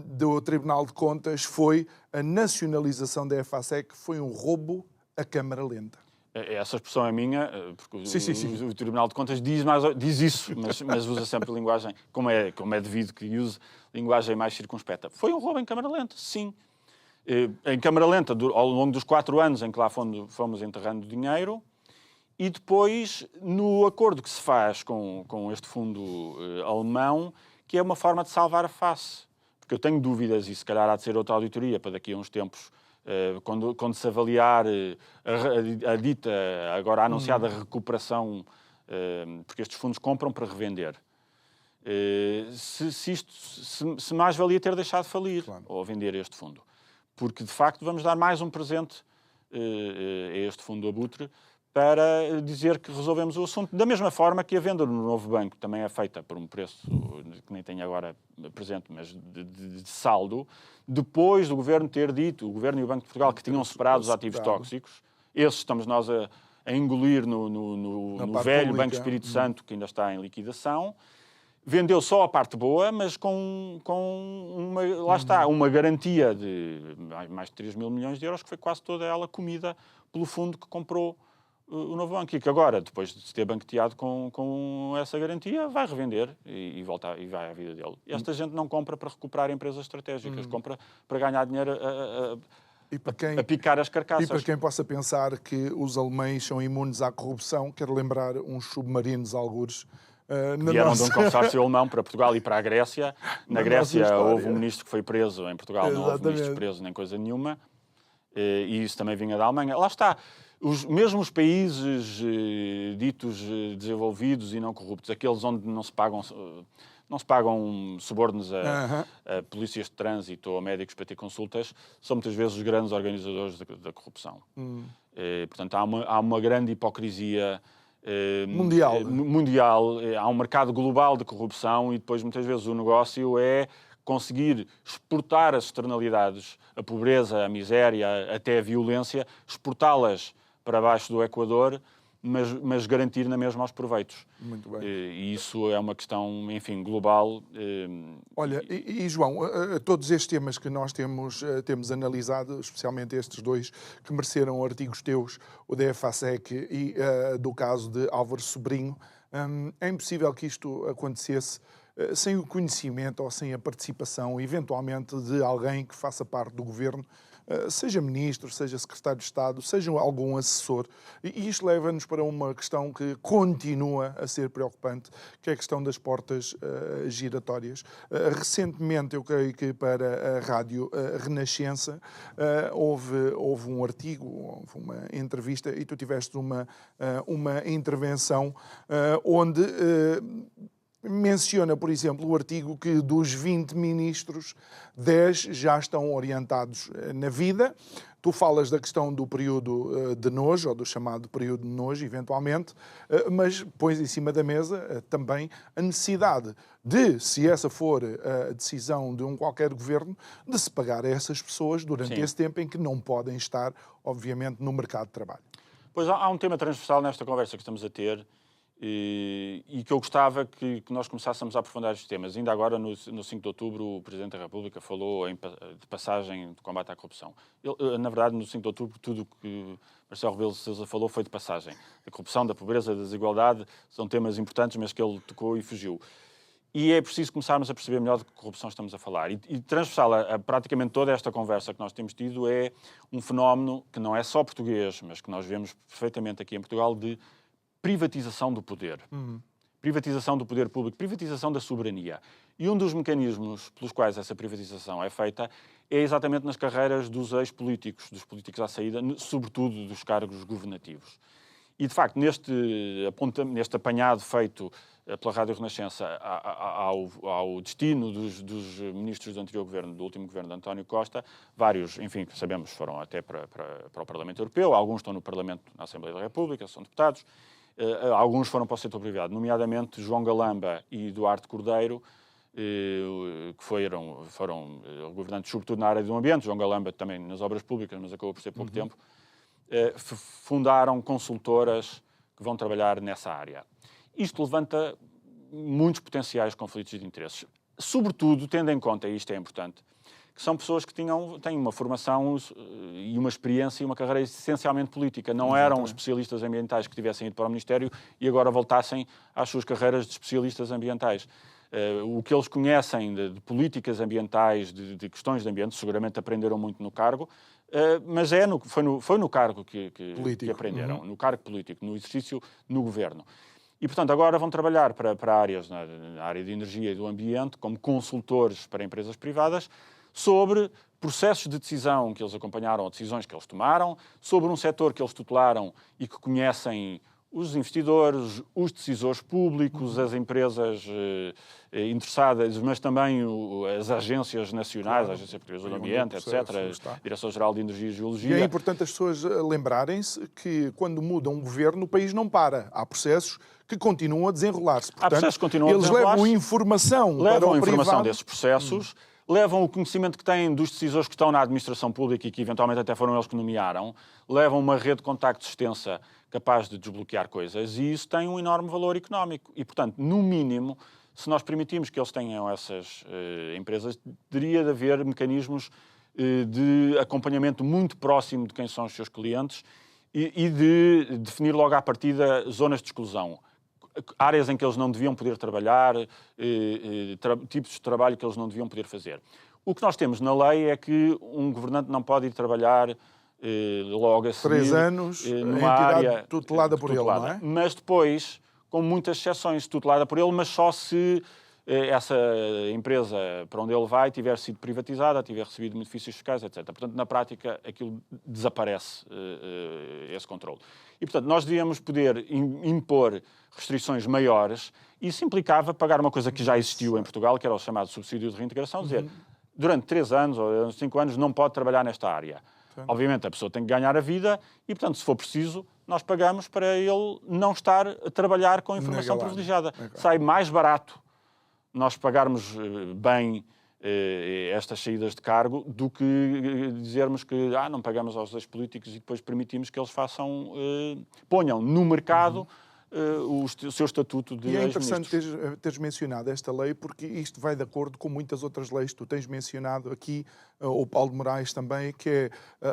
do Tribunal de Contas foi a nacionalização da EFASEC, foi um roubo a câmara lenta. Essa expressão é minha, porque sim. o Tribunal de Contas diz isso, mas usa sempre linguagem, como é devido que use, linguagem mais circunspecta. Foi um roubo em câmara lenta, sim. Em câmara lenta, ao longo dos 4 anos em que lá fomos enterrando dinheiro, e depois no acordo que se faz com este fundo alemão, que é uma forma de salvar a face. Porque eu tenho dúvidas, e se calhar há de ser outra auditoria para daqui a uns tempos, quando se avaliar a dita, agora anunciada recuperação, porque estes fundos compram para revender, se mais valia ter deixado de falir, claro, ou vender este fundo. Porque, de facto, vamos dar mais um presente a este fundo abutre para dizer que resolvemos o assunto. Da mesma forma que a venda no novo banco também é feita por um preço que nem tenho agora presente, mas de saldo, depois do Governo ter dito, o Governo e o Banco de Portugal, que tinham separado os ativos tóxicos, esses estamos nós a engolir no velho pública. Banco Espírito Santo, que ainda está em liquidação, vendeu só a parte boa, mas com uma garantia de mais de 3 mil milhões de euros, que foi quase toda ela comida pelo fundo que comprou o novo banco, e que agora, depois de se ter banqueteado com essa garantia, vai revender e vai à vida dele. Esta gente não compra para recuperar empresas estratégicas, compra para ganhar dinheiro a picar as carcaças. E para quem possa pensar que os alemães são imunes à corrupção, quero lembrar uns submarinos algures vieram de um consórcio alemão para Portugal e para a Grécia. Na Grécia houve um ministro que foi preso, em Portugal não houve ministro preso nem coisa nenhuma. E isso também vinha da Alemanha. Lá está. Mesmo os países ditos desenvolvidos e não corruptos, aqueles onde não se pagam subornos a polícias de trânsito ou a médicos para ter consultas, são muitas vezes os grandes organizadores da corrupção. Portanto, há uma grande hipocrisia mundial. Há um mercado global de corrupção e depois muitas vezes o negócio é conseguir exportar as externalidades, a pobreza, a miséria, até a violência, exportá-las para baixo do Equador, mas garantir na mesma aos proveitos. Muito bem. E isso é uma questão, enfim, global. Olha, João, todos estes temas que nós temos analisado, especialmente estes dois que mereceram artigos teus, o da EFASEC e do caso de Álvaro Sobrinho, é impossível que isto acontecesse sem o conhecimento ou sem a participação, eventualmente, de alguém que faça parte do governo, seja ministro, seja secretário de Estado, seja algum assessor. E isto leva-nos para uma questão que continua a ser preocupante, que é a questão das portas giratórias. Recentemente, eu creio que para a Rádio Renascença, houve um artigo, houve uma entrevista, e tu tiveste uma intervenção onde menciona, por exemplo, o artigo que dos 20 ministros, 10 já estão orientados na vida. Tu falas da questão do período de nojo, ou do chamado período de nojo, eventualmente, mas pões em cima da mesa também a necessidade de, se essa for a decisão de um qualquer governo, de se pagar a essas pessoas durante esse tempo em que não podem estar, obviamente, no mercado de trabalho. Pois há um tema transversal nesta conversa que estamos a ter, e que eu gostava que nós começássemos a aprofundar estes temas. Ainda agora, no 5 de outubro, o Presidente da República falou de passagem de combate à corrupção. Na verdade, no 5 de outubro, tudo o que Marcelo Rebelo de Sousa falou foi de passagem. A corrupção, da pobreza, da desigualdade, são temas importantes, mas que ele tocou e fugiu. E é preciso começarmos a perceber melhor de que corrupção estamos a falar. E transversal a praticamente toda esta conversa que nós temos tido é um fenómeno que não é só português, mas que nós vemos perfeitamente aqui em Portugal, de privatização do poder. Privatização do poder público, privatização da soberania. E um dos mecanismos pelos quais essa privatização é feita é exatamente nas carreiras dos ex-políticos, dos políticos à saída, sobretudo dos cargos governativos. E, de facto, neste apanhado feito pela Rádio Renascença ao destino dos ministros do anterior governo, do último governo de António Costa, vários, enfim, sabemos, foram até para o Parlamento Europeu, alguns estão no Parlamento, na Assembleia da República, são deputados, alguns foram para o setor privado, nomeadamente João Galamba e Duarte Cordeiro, que foram governantes sobretudo na área do ambiente, João Galamba também nas obras públicas, mas acabou por ser pouco tempo, fundaram consultoras que vão trabalhar nessa área. Isto levanta muitos potenciais conflitos de interesses, sobretudo tendo em conta, e isto é importante, que são pessoas que têm uma formação e uma experiência e uma carreira essencialmente política. Não eram especialistas ambientais que tivessem ido para o Ministério e agora voltassem às suas carreiras de especialistas ambientais. O que eles conhecem de políticas ambientais, de questões de ambiente, seguramente aprenderam muito no cargo, mas foi no cargo que aprenderam, no cargo político, no exercício no governo. E, portanto, agora vão trabalhar para áreas na área de energia e do ambiente, como consultores para empresas privadas, sobre processos de decisão que eles acompanharam, ou decisões que eles tomaram, sobre um setor que eles tutelaram e que conhecem os investidores, os decisores públicos, as empresas interessadas, mas também as agências nacionais, a Agência Portuguesa do Ambiente, etc., a Direção-Geral de Energia e Geologia. E é importante as pessoas lembrarem-se que, quando muda um governo, o país não para. Há processos que continuam a desenrolar-se. Portanto, eles levam informação para o privado. Desses processos, levam o conhecimento que têm dos decisores que estão na administração pública e que eventualmente até foram eles que nomearam, levam uma rede de contactos extensa capaz de desbloquear coisas, e isso tem um enorme valor económico. E, portanto, no mínimo, se nós permitirmos que eles tenham essas empresas, teria de haver mecanismos de acompanhamento muito próximo de quem são os seus clientes e de definir logo à partida zonas de exclusão. Áreas em que eles não deviam poder trabalhar, tipos de trabalho que eles não deviam poder fazer. O que nós temos na lei é que um governante não pode ir trabalhar logo a seguir 3 anos, numa área tutelada por ele, não é? Mas depois, com muitas exceções, tutelada por ele, mas só se essa empresa para onde ele vai tiver sido privatizada, tiver recebido benefícios fiscais, etc. Portanto, na prática, aquilo desaparece, esse controle. E, portanto, nós devíamos poder impor restrições maiores. Isso implicava pagar uma coisa que já existiu em Portugal, que era o chamado subsídio de reintegração, dizer, durante 3 anos ou 5 anos não pode trabalhar nesta área. Obviamente, a pessoa tem que ganhar a vida e, portanto, se for preciso, nós pagamos para ele não estar a trabalhar com informação privilegiada. Sai mais barato nós pagarmos bem estas saídas de cargo do que dizermos que não pagamos aos ex-políticos e depois permitimos que eles ponham no mercado o seu estatuto de ex-ministros. E é interessante teres mencionado esta lei, porque isto vai de acordo com muitas outras leis. Tu tens mencionado aqui, o Paulo de Moraes também, que é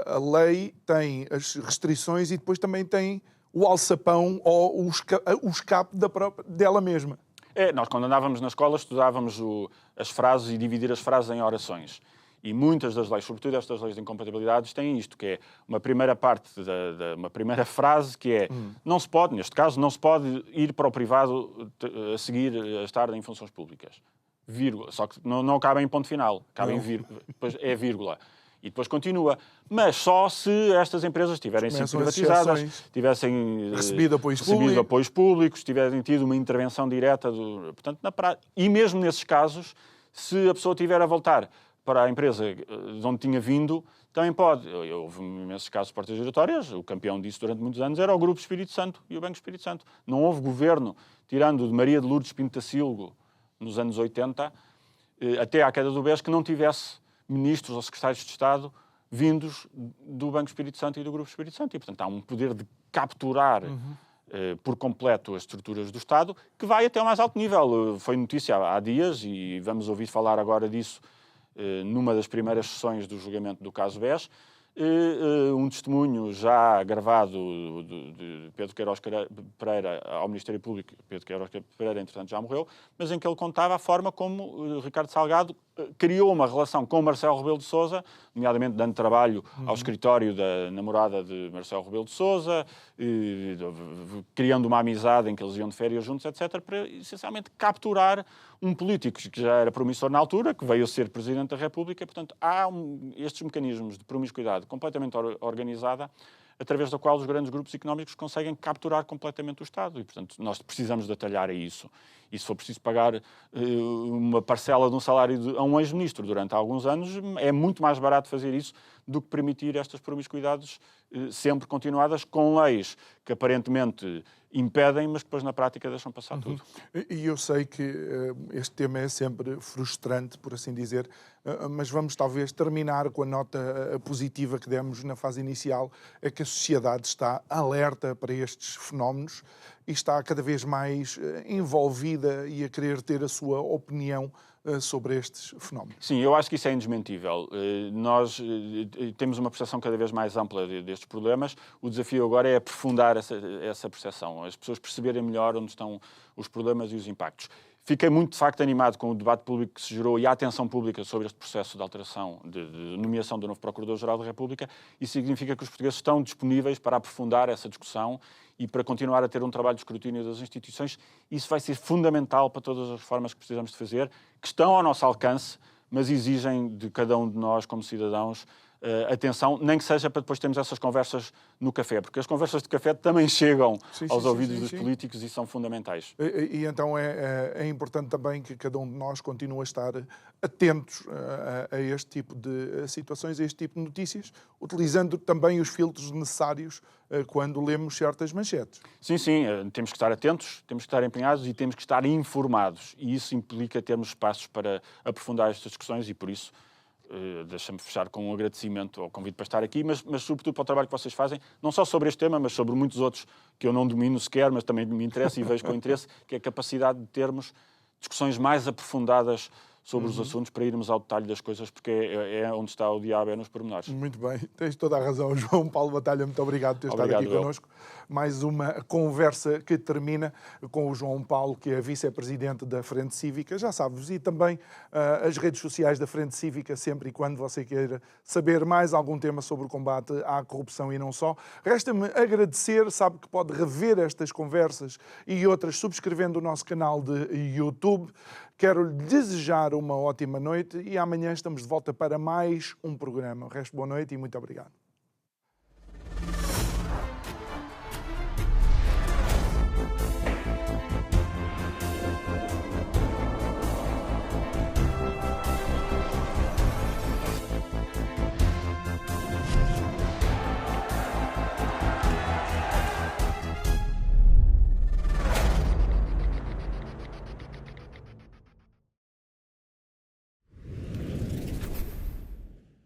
a lei tem as restrições e depois também tem o alçapão ou o escape dela mesma. Nós, quando andávamos na escola, estudávamos as frases e dividir as frases em orações. E muitas das leis, sobretudo estas leis de incompatibilidades, têm isto, que é uma primeira parte, uma primeira frase, que é, não se pode, neste caso, não se pode ir para o privado a seguir a estar em funções públicas. Vírgula. Só que não acaba em ponto final, acaba em vírgula. Depois é vírgula. E depois continua. Mas só se estas empresas tiverem sido privatizadas, tivessem recebido apoios públicos, tivessem tido uma intervenção direta. Portanto, e mesmo nesses casos, se a pessoa tiver a voltar para a empresa de onde tinha vindo, também pode. Houve imensos casos de portas giratórias. O campeão disso durante muitos anos era o Grupo Espírito Santo e o Banco Espírito Santo. Não houve governo, tirando de Maria de Lourdes Pinto da Silva, nos anos 80, até à queda do BES, que não tivesse ministros ou secretários de Estado vindos do Banco Espírito Santo e do Grupo Espírito Santo. E, portanto, há um poder de capturar por completo as estruturas do Estado que vai até ao mais alto nível. Foi notícia há dias, e vamos ouvir falar agora disso numa das primeiras sessões do julgamento do caso BES, um testemunho já gravado de Pedro Queiroz Pereira ao Ministério Público. Pedro Queiroz Pereira, entretanto, já morreu, mas em que ele contava a forma como Ricardo Salgado criou uma relação com Marcelo Rebelo de Sousa, nomeadamente dando trabalho ao escritório da namorada de Marcelo Rebelo de Sousa, criando uma amizade em que eles iam de férias juntos, etc., para, essencialmente, capturar um político que já era promissor na altura, que veio a ser Presidente da República. Portanto, há estes mecanismos de promiscuidade completamente organizada, através da qual os grandes grupos económicos conseguem capturar completamente o Estado. E, portanto, nós precisamos de atalhar a isso. E se for preciso pagar uma parcela de um salário a um ex-ministro durante alguns anos, é muito mais barato fazer isso do que permitir estas promiscuidades sempre continuadas com leis que aparentemente impedem, mas que depois na prática deixam passar tudo. E eu sei que este tema é sempre frustrante, por assim dizer, mas vamos talvez terminar com a nota positiva que demos na fase inicial, é que a sociedade está alerta para estes fenómenos e está cada vez mais envolvida e a querer ter a sua opinião sobre estes fenómenos. Sim, eu acho que isso é indesmentível. Nós temos uma percepção cada vez mais ampla destes problemas. O desafio agora é aprofundar essa percepção, as pessoas perceberem melhor onde estão os problemas e os impactos. Fiquei muito, de facto, animado com o debate público que se gerou e a atenção pública sobre este processo de alteração, de nomeação do novo Procurador-Geral da República. Isso significa que os portugueses estão disponíveis para aprofundar essa discussão e para continuar a ter um trabalho de escrutínio das instituições. Isso vai ser fundamental para todas as reformas que precisamos de fazer, que estão ao nosso alcance, mas exigem de cada um de nós, como cidadãos, atenção, nem que seja para depois termos essas conversas no café, porque as conversas de café também chegam aos ouvidos dos políticos e são fundamentais. E então é importante também que cada um de nós continue a estar atentos a este tipo de situações, a este tipo de notícias, utilizando também os filtros necessários quando lemos certas manchetes. Sim, temos que estar atentos, temos que estar empenhados e temos que estar informados. E isso implica termos espaços para aprofundar estas discussões e, por isso, deixa-me fechar com um agradecimento ao convite para estar aqui, mas sobretudo para o trabalho que vocês fazem, não só sobre este tema, mas sobre muitos outros que eu não domino sequer, mas também me interessa e vejo com interesse, que é a capacidade de termos discussões mais aprofundadas sobre os assuntos para irmos ao detalhe das coisas, porque é onde está o diabo, é nos pormenores. Muito bem, tens toda a razão, João Paulo Batalha, muito obrigado por ter estado aqui connosco. Mais uma conversa que termina com o João Paulo, que é vice-presidente da Frente Cívica. Já sabes, e também as redes sociais da Frente Cívica, sempre e quando você queira saber mais algum tema sobre o combate à corrupção e não só. Resta-me agradecer, sabe que pode rever estas conversas e outras subscrevendo o nosso canal de YouTube. Quero lhe desejar uma ótima noite e amanhã estamos de volta para mais um programa. O resto, boa noite e muito obrigado.